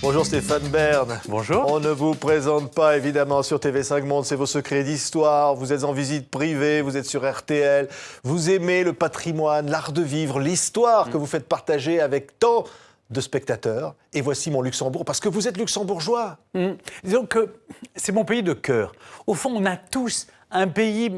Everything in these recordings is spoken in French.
Bonjour Stéphane Bern. Bonjour. On ne vous présente pas évidemment sur TV5 Monde, c'est vos secrets d'histoire. Vous êtes en visite privée, vous êtes sur RTL. Vous aimez le patrimoine, l'art de vivre, l'histoire que vous faites partager avec tant de spectateurs. Et voici mon Luxembourg, parce que vous êtes luxembourgeois. Disons que c'est mon pays de cœur. Au fond, on a tous un pays,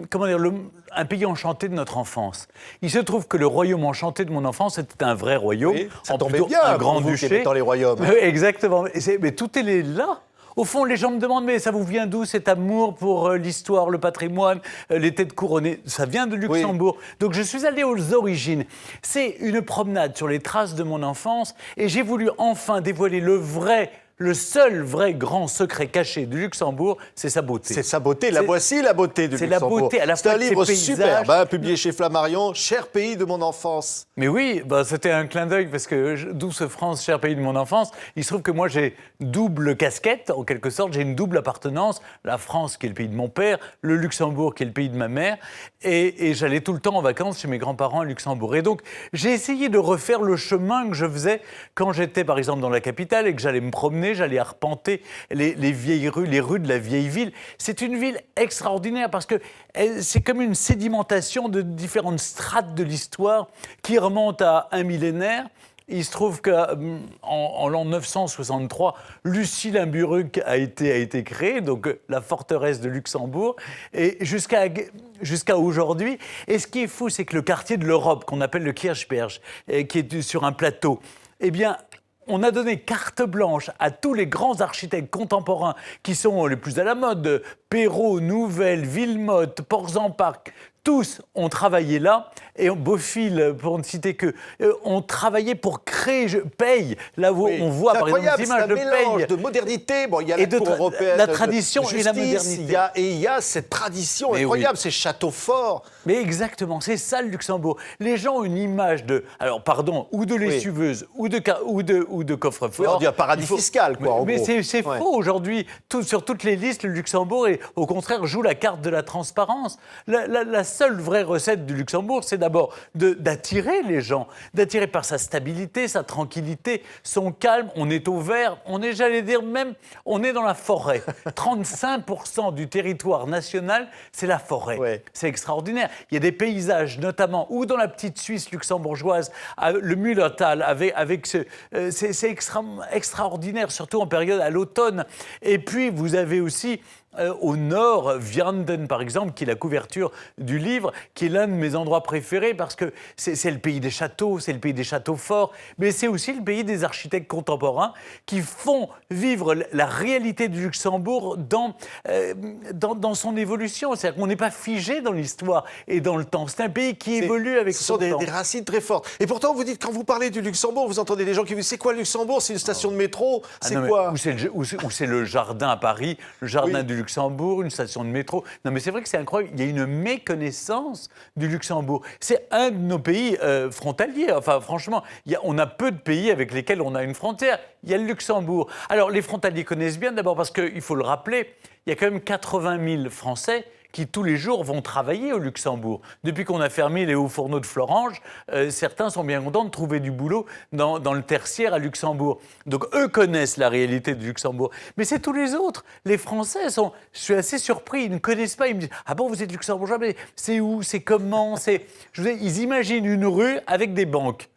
un pays enchanté de notre enfance. Il se trouve que le royaume enchanté de mon enfance était un vrai royaume. Oui, ça en tombait plutôt bien, un pour grand vous qui duché. aimez tant les royaumes. Exactement. Mais tout est là. Au fond, les gens me demandent, mais ça vous vient d'où cet amour pour l'histoire, le patrimoine, les têtes couronnées? Ça vient de Luxembourg. Oui. Donc je suis allé aux origines. C'est une promenade sur les traces de mon enfance et j'ai voulu enfin dévoiler le seul vrai grand secret caché du Luxembourg, c'est sa beauté. C'est sa beauté, la voici la beauté du Luxembourg. C'est la beauté, à la fois c'est un livre superbe, paysages, publié chez Flammarion, Cher pays de mon enfance. Mais oui, c'était un clin d'œil parce que douce France, cher pays de mon enfance, il se trouve que moi j'ai double casquette, en quelque sorte, j'ai une double appartenance, la France qui est le pays de mon père, le Luxembourg qui est le pays de ma mère, et j'allais tout le temps en vacances chez mes grands-parents à Luxembourg. Et donc j'ai essayé de refaire le chemin que je faisais quand j'étais par exemple dans la capitale et que j'allais me promener, j'allais arpenter les vieilles rues, les rues de la vieille ville. C'est une ville extraordinaire parce que c'est comme une sédimentation de différentes strates de l'histoire qui remontent à un millénaire. Il se trouve qu'en l'an 963, Lucy-Limburg a été créée, donc la forteresse de Luxembourg, et jusqu'à aujourd'hui. Et ce qui est fou, c'est que le quartier de l'Europe, qu'on appelle le Kirchberg, qui est sur un plateau, eh bien, on a donné carte blanche à tous les grands architectes contemporains qui sont les plus à la mode, Perrault, Nouvel, Villemotte, Portzamparc. Tous ont travaillé là, et Bofill, pour ne citer que, ont travaillé pour créer Paye, là où on voit par exemple des images de Paye. C'est un mélange de modernité, il y a la cour européenne, la tradition justice, et la modernité. Il y a cette tradition incroyable, ces châteaux forts. Mais exactement, c'est ça le Luxembourg. Les gens ont une image ou de lessiveuse, ou de coffre-fort. Oui, on dit un paradis fiscal, quoi, en mais gros. c'est faux aujourd'hui. Sur toutes les listes, le Luxembourg, au contraire, joue la carte de la transparence. La seule vraie recette du Luxembourg, c'est d'abord d'attirer les gens, d'attirer par sa stabilité, sa tranquillité, son calme. On est au vert, on est dans la forêt. 35% du territoire national, c'est la forêt. Ouais. C'est extraordinaire. Il y a des paysages, notamment, ou dans la petite Suisse luxembourgeoise, le Mullertal, c'est extraordinaire, surtout en période à l'automne. Et puis, vous avez aussi au nord, Vianden, par exemple, qui est la couverture du livre, qui est l'un de mes endroits préférés parce que c'est le pays des châteaux, c'est le pays des châteaux forts, mais c'est aussi le pays des architectes contemporains qui font vivre la réalité du Luxembourg dans son évolution. C'est-à-dire qu'on n'est pas figé dans l'histoire et dans le temps. C'est un pays qui évolue avec son temps. Ce sont des racines très fortes. Et pourtant, vous dites, quand vous parlez du Luxembourg, vous entendez des gens qui vous disent, c'est quoi le Luxembourg? C'est une station de métro? C'est quoi? Ou c'est le jardin à Paris, le jardin du Luxembourg, une station de métro. Non, mais c'est vrai que c'est incroyable. Il y a une méconnaissance du Luxembourg. C'est un de nos pays frontaliers. Enfin, franchement, on a peu de pays avec lesquels on a une frontière. Il y a le Luxembourg. Alors, les frontaliers connaissent bien, d'abord parce qu'il faut le rappeler, il y a quand même 80 000 Français qui tous les jours vont travailler au Luxembourg. Depuis qu'on a fermé les hauts fourneaux de Florange, certains sont bien contents de trouver du boulot dans le tertiaire à Luxembourg. Donc eux connaissent la réalité du Luxembourg. Mais c'est tous les autres. Les Français je suis assez surpris, ils ne connaissent pas. Ils me disent « Ah bon, vous êtes luxembourgeois, mais c'est où, c'est comment ?» Ils imaginent une rue avec des banques.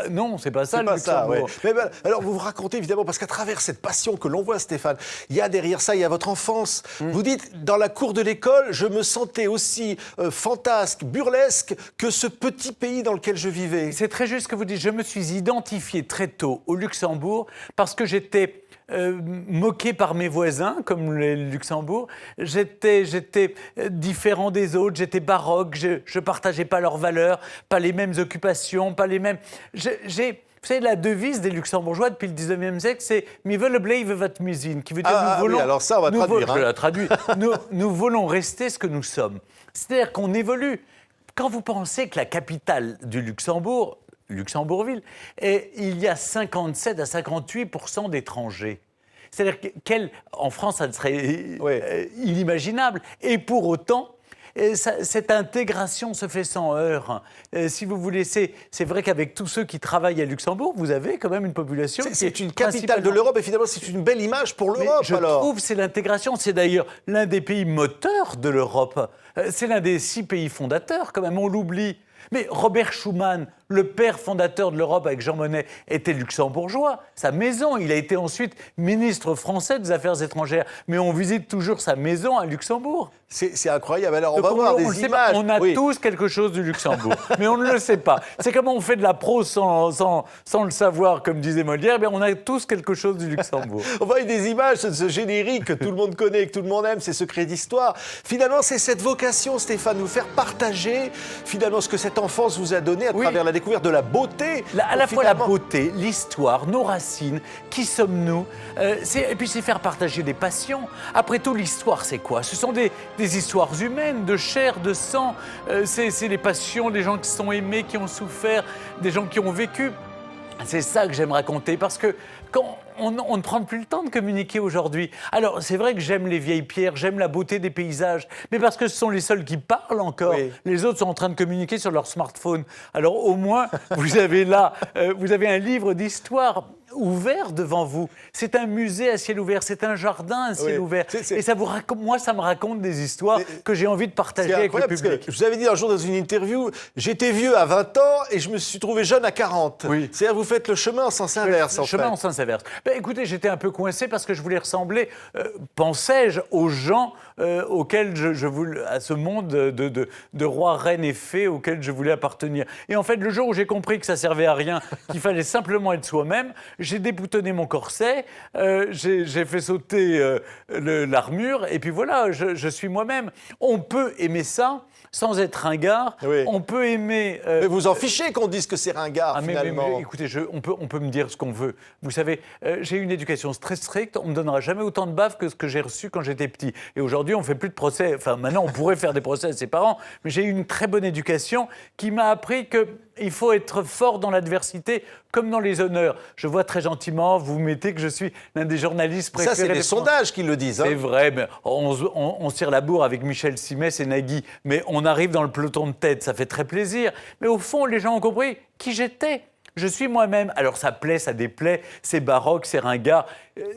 Non, c'est pas ça le Luxembourg. Mais alors vous vous racontez évidemment, parce qu'à travers cette passion que l'on voit, Stéphane, il y a derrière ça, il y a votre enfance. Vous dites, dans la cour de l'école, je me sentais aussi fantasque, burlesque que ce petit pays dans lequel je vivais. C'est très juste ce que vous dites. Je me suis identifié très tôt au Luxembourg parce que j'étais moqué par mes voisins, comme le Luxembourg. J'étais différent des autres, j'étais baroque, je ne partageais pas leurs valeurs, pas les mêmes occupations, pas les mêmes... Vous savez, la devise des Luxembourgeois depuis le 19e siècle, c'est « Mi veulent bleiven wat mi zijn », qui veut dire nous voulons... Oui, alors ça, on va traduire. Je la traduis. Nous voulons rester ce que nous sommes. C'est-à-dire qu'on évolue. Quand vous pensez que la capitale du Luxembourg, Luxembourgville, et il y a 57 à 58% d'étrangers. C'est-à-dire qu'en France, ça serait inimaginable. Et pour autant, cette intégration se fait sans heurts. Si vous voulez, c'est vrai qu'avec tous ceux qui travaillent à Luxembourg, vous avez quand même une population C'est une capitale de l'Europe et finalement c'est une belle image pour l'Europe. Je trouve que c'est l'intégration. C'est d'ailleurs l'un des pays moteurs de l'Europe. C'est l'un des 6 pays fondateurs, quand même, on l'oublie. Mais Robert Schuman, le père fondateur de l'Europe avec Jean Monnet, était luxembourgeois. Sa maison, il a été ensuite ministre français des Affaires étrangères. Mais on visite toujours sa maison à Luxembourg. C'est incroyable. Alors, on va voir des images. On a tous quelque chose du Luxembourg, mais on ne le sait pas. C'est comme on fait de la prose sans le savoir, comme disait Molière, mais on a tous quelque chose du Luxembourg. On voit des images de ce générique que tout le monde connaît, que tout le monde aime, c'est Secrets d'Histoire. Finalement, c'est cette vocation, Stéphane, vous faire partager finalement ce que cette enfance vous a donné à travers la découverte de la beauté. À la fois la beauté, l'histoire, nos racines, qui sommes-nous, et puis c'est faire partager des passions. Après tout, l'histoire, c'est quoi? Ce sont des histoires humaines, de chair, de sang. C'est les passions des gens qui sont aimés, qui ont souffert, des gens qui ont vécu. C'est ça que j'aime raconter, parce que quand on ne prend plus le temps de communiquer aujourd'hui. Alors, c'est vrai que j'aime les vieilles pierres, j'aime la beauté des paysages, mais parce que ce sont les seuls qui parlent encore. Oui. Les autres sont en train de communiquer sur leur smartphone. Alors, au moins, vous avez là, vous avez un livre d'histoire ouvert devant vous. C'est un musée à ciel ouvert, c'est un jardin à ciel ouvert. Et ça vous raconte, moi, ça me raconte des histoires que j'ai envie de partager avec le public. Je vous avais dit un jour dans une interview, j'étais vieux à 20 ans et je me suis trouvé jeune à 40. Oui. C'est-à-dire vous faites le chemin en sens inverse. Le chemin en sens inverse. Ben, écoutez, j'étais un peu coincé parce que je voulais ressembler, pensais-je, aux gens auxquels je voulais, à ce monde de rois, reines et fées auxquels je voulais appartenir. Et en fait, le jour où j'ai compris que ça servait à rien, qu'il fallait simplement être soi-même, j'ai déboutonné mon corset, j'ai fait sauter l'armure, et puis voilà, je suis moi-même. On peut aimer ça sans être ringard. Oui. On peut aimer... Mais vous en fichez qu'on dise que c'est ringard, finalement. Mais, écoutez, on peut me dire ce qu'on veut. Vous savez, j'ai eu une éducation très stricte. On ne me donnera jamais autant de baffes que ce que j'ai reçu quand j'étais petit. Et aujourd'hui, on ne fait plus de procès. Enfin, maintenant, on pourrait faire des procès à ses parents. Mais j'ai eu une très bonne éducation qui m'a appris qu'il faut être fort dans l'adversité comme dans les honneurs. Je vois très gentiment, vous mettez que je suis l'un des journalistes préférés. Ça, c'est des sondages qui le disent. C'est vrai, mais on se tire la bourre avec Michel Simès et Nagui, mais on arrive dans le peloton de tête, ça fait très plaisir. Mais au fond, les gens ont compris qui j'étais. Je suis moi-même. Alors ça plaît, ça déplaît, c'est baroque, c'est ringard.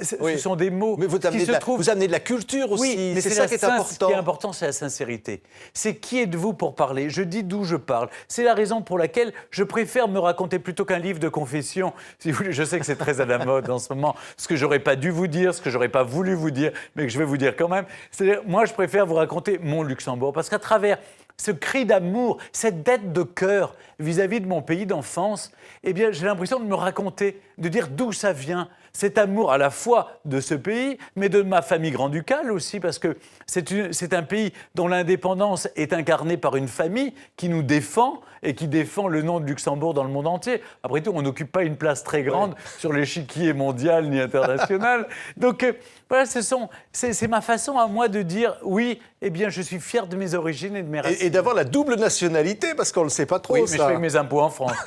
Ce sont des mots vous amenez de la culture aussi. Oui, mais c'est ça qui est important. Ce qui est important, c'est la sincérité. C'est qui êtes-vous pour parler? Je dis d'où je parle. C'est la raison pour laquelle je préfère me raconter plutôt qu'un livre de confession. Si vous voulez, je sais que c'est très à la mode en ce moment. Ce que j'aurais pas dû vous dire, ce que j'aurais pas voulu vous dire, mais que je vais vous dire quand même. C'est-à-dire, moi, je préfère vous raconter mon Luxembourg, parce qu'à travers ce cri d'amour, cette dette de cœur vis-à-vis de mon pays d'enfance, eh bien, j'ai l'impression de me raconter, de dire d'où ça vient, cet amour à la fois de ce pays, mais de ma famille grand-ducale aussi, parce que c'est un pays dont l'indépendance est incarnée par une famille qui nous défend et qui défend le nom de Luxembourg dans le monde entier. Après tout, on n'occupe pas une place très grande sur l'échiquier mondial ni international. Donc, voilà, c'est ma façon à moi de dire, oui, eh bien, je suis fier de mes origines et de mes racines. Et d'avoir la double nationalité, parce qu'on ne le sait pas trop, oui, mais je paye mes impôts en France.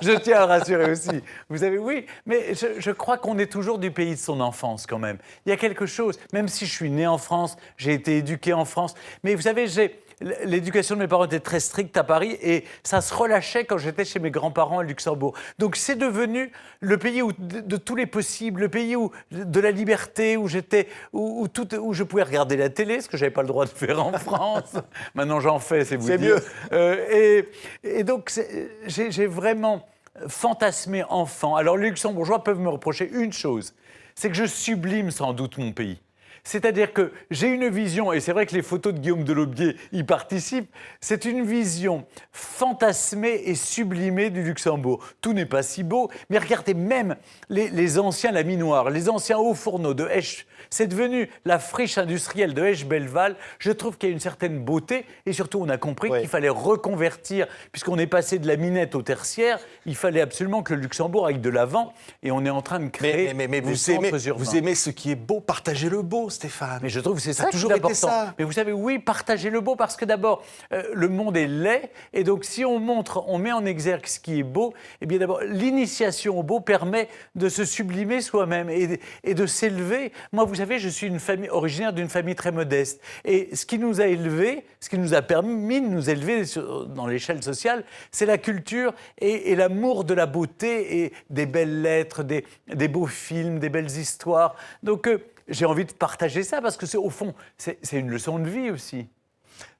Je tiens à rassurer aussi. Vous savez, oui, mais je crois qu'on est toujours du pays de son enfance, quand même. Il y a quelque chose, même si je suis né en France, j'ai été éduqué en France, mais vous savez, l'éducation de mes parents était très stricte à Paris et ça se relâchait quand j'étais chez mes grands-parents à Luxembourg. Donc c'est devenu le pays de tous les possibles, le pays de la liberté, où je pouvais regarder la télé, ce que je n'avais pas le droit de faire en France. Maintenant j'en fais, c'est vous dire. Mieux. Et donc j'ai vraiment fantasmé enfant. Alors les Luxembourgeois peuvent me reprocher une chose, c'est que je sublime sans doute mon pays. C'est-à-dire que j'ai une vision, et c'est vrai que les photos de Guillaume Delaubier y participent, c'est une vision fantasmée et sublimée du Luxembourg. Tout n'est pas si beau, mais regardez même les anciens laminoirs, les anciens hauts fourneaux de Esch. C'est devenu la friche industrielle de Esch-Belleval. Je trouve qu'il y a une certaine beauté, et surtout on a compris qu'il fallait reconvertir, puisqu'on est passé de la minette au tertiaire, il fallait absolument que le Luxembourg aille de l'avant, et on est en train de créer des centres urbains. Vous aimez ce qui est beau, partagez le beau. Stéphane. Mais je trouve que c'est Ça ça a qui toujours est été important. ça. Mais vous savez, oui, partagez le beau, parce que d'abord, le monde est laid, et donc si on montre, on met en exergue ce qui est beau, eh bien d'abord, l'initiation au beau permet de se sublimer soi-même et de s'élever. Moi, vous savez, je suis originaire d'une famille très modeste, et ce qui nous a élevés, ce qui nous a permis de nous élever dans l'échelle sociale, c'est la culture et l'amour de la beauté et des belles lettres, des beaux films, des belles histoires. Donc, j'ai envie de partager ça parce que, au fond, c'est une leçon de vie aussi.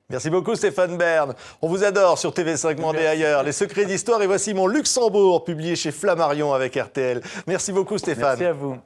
Merci beaucoup Stéphane Bern. On vous adore sur TV5 Monde et ailleurs. Les secrets d'histoire et voici mon Luxembourg, publié chez Flammarion avec RTL. Merci beaucoup Stéphane. Merci à vous.